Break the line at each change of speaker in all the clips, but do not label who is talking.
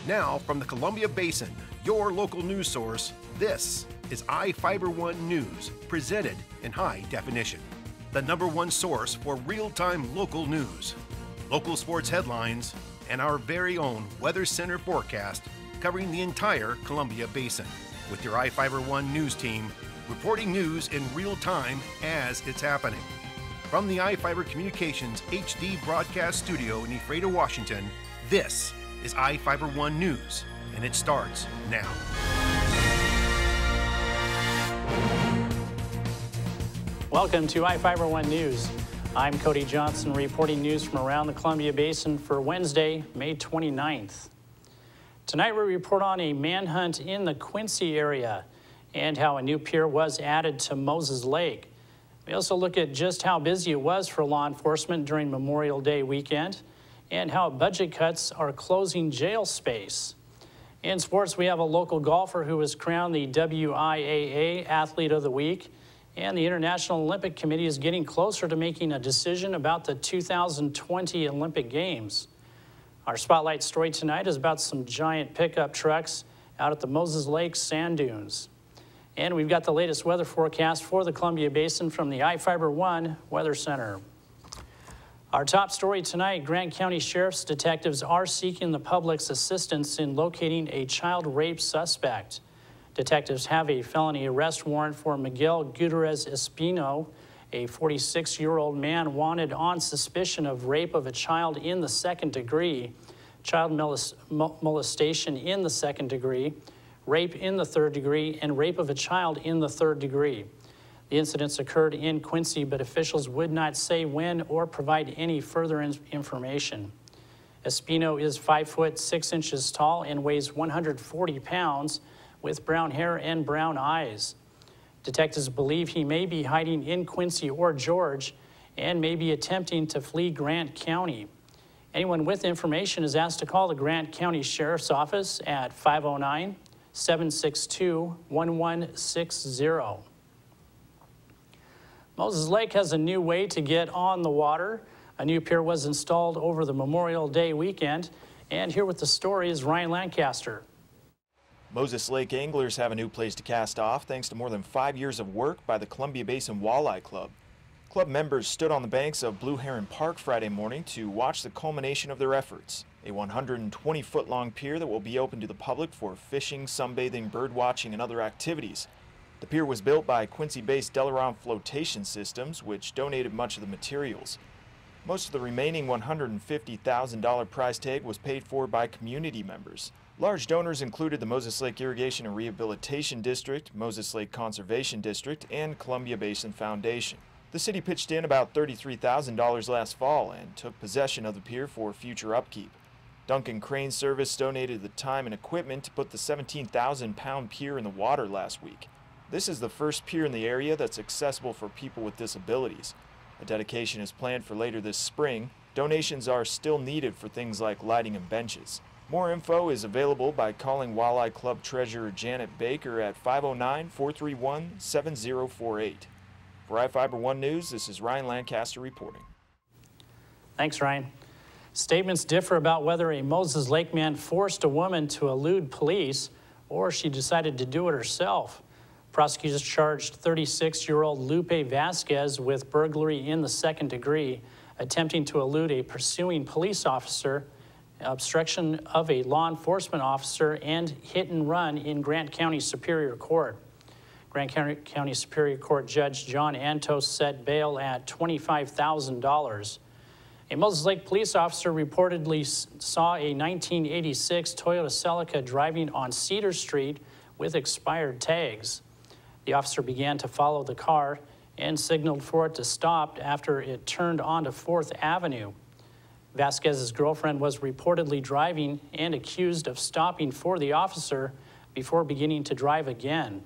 Now, from the Columbia Basin, your local news source, this is iFIBER One News, presented in high definition. The #1 source for real-time local news, local sports headlines, and our very own Weather Center forecast covering the entire Columbia Basin. With your iFIBER One News team, reporting news in real time as it's happening. From the iFIBER Communications HD broadcast studio in Ephrata, Washington, this is iFIBER One News, and it starts now.
Welcome to iFIBER One News. I'm Cody Johnson reporting news from around the Columbia Basin for Wednesday, May 29th. Tonight we report on a manhunt in the Quincy area and how a new pier was added to Moses Lake. We also look at just how busy it was for law enforcement during Memorial Day weekend and how budget cuts are closing jail space. In sports, we have a local golfer who was crowned the WIAA Athlete of the Week, and the International Olympic Committee is getting closer to making a decision about the 2020 Olympic Games. Our spotlight story tonight is about some giant pickup trucks out at the Moses Lake sand dunes. And we've got the latest weather forecast for the Columbia Basin from the iFIBER One Weather Center. Our top story tonight, Grant County Sheriff's detectives are seeking the public's assistance in locating a child rape suspect. Detectives have a felony arrest warrant for Miguel Gutierrez Espino, a 46-year-old man wanted on suspicion of rape of a child in the second degree, child molestation in the second degree, rape in the third degree, and rape of a child in the third degree. The incidents occurred in Quincy, but officials would not say when or provide any further information. Espino is 5 foot 6 inches tall and weighs 140 pounds with brown hair and brown eyes. Detectives believe he may be hiding in Quincy or George and may be attempting to flee Grant County. Anyone with information is asked to call the Grant County Sheriff's Office at 509-762-1160. Moses Lake has a new way to get on the water. A new pier was installed over the Memorial Day weekend. And here with the story is Ryan Lancaster.
Moses Lake anglers have a new place to cast off thanks to more than 5 years of work by the Columbia Basin Walleye Club. Club members stood on the banks of Blue Heron Park Friday morning to watch the culmination of their efforts. A 120-foot-long pier that will be open to the public for fishing, sunbathing, bird watching, and other activities. The pier was built by Quincy-based Delaron Flotation Systems, which donated much of the materials. Most of the remaining $150,000 price tag was paid for by community members. Large donors included the Moses Lake Irrigation and Rehabilitation District, Moses Lake Conservation District, and Columbia Basin Foundation. The city pitched in about $33,000 last fall and took possession of the pier for future upkeep. Duncan Crane Service donated the time and equipment to put the 17,000-pound pier in the water last week. This is the first pier in the area that's accessible for people with disabilities. A dedication is planned for later this spring. Donations are still needed for things like lighting and benches. More info is available by calling Walleye Club Treasurer Janet Baker at 509-431-7048. For iFIBER One News, this is Ryan Lancaster reporting.
Thanks, Ryan. Statements differ about whether a Moses Lake man forced a woman to elude police or she decided to do it herself. Prosecutors charged 36-year-old Lupe Vasquez with burglary in the second degree, attempting to elude a pursuing police officer, obstruction of a law enforcement officer, and hit and run in Grant County Superior Court. Grant County Superior Court Judge John Antos set bail at $25,000. A Moses Lake police officer reportedly saw a 1986 Toyota Celica driving on Cedar Street with expired tags. The officer began to follow the car and signaled for it to stop after it turned onto 4th Avenue. Vasquez's girlfriend was reportedly driving and accused of stopping for the officer before beginning to drive again.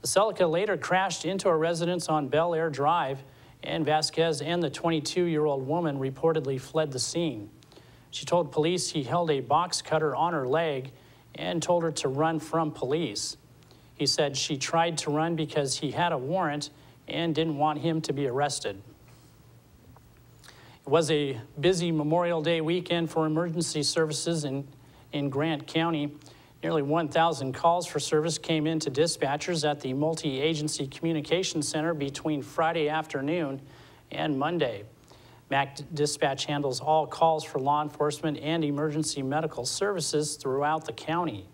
The Celica later crashed into a residence on Bel Air Drive, and Vasquez and the 22-year-old woman reportedly fled the scene. She told police he held a box cutter on her leg and told her to run from police. He said she tried to run because he had a warrant and didn't want him to be arrested. It was a busy Memorial Day weekend for emergency services in in Grant County. Nearly 1,000 calls for service came into dispatchers at the Multi-Agency Communication Center between Friday afternoon and Monday. MAC Dispatch handles all calls for law enforcement and emergency medical services throughout the county.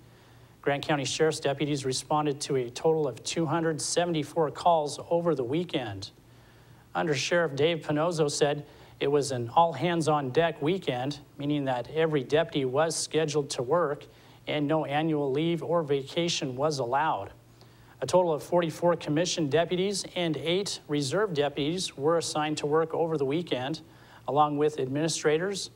Grant County Sheriff's deputies responded to a total of 274 calls over the weekend. Under Sheriff Dave Pinozzo said it was an all-hands-on-deck weekend, meaning that every deputy was scheduled to work and no annual leave or vacation was allowed. A total of 44 commissioned deputies and 8 reserve deputies were assigned to work over the weekend, along with administrators.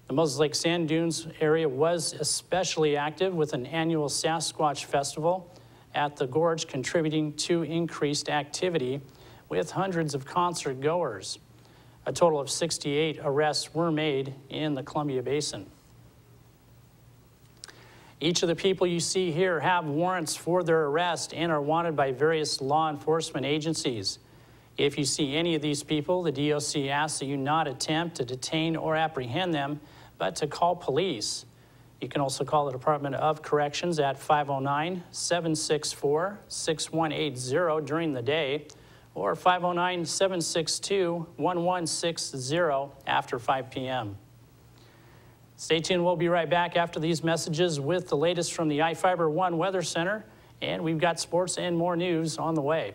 The Moses Lake Sand Dunes area was especially active with an annual Sasquatch Festival at the Gorge contributing to increased activity with hundreds of concert goers. A total of 68 arrests were made in the Columbia Basin. Each of the people you see here have warrants for their arrest and are wanted by various law enforcement agencies. If you see any of these people, the DOC asks that you not attempt to detain or apprehend them, but to call police. You can also call the Department of Corrections at 509-764-6180 during the day, or 509-762-1160 after 5 p.m. Stay tuned, we'll be right back after these messages with the latest from the iFIBER 1 Weather Center, and we've got sports and more news on the way.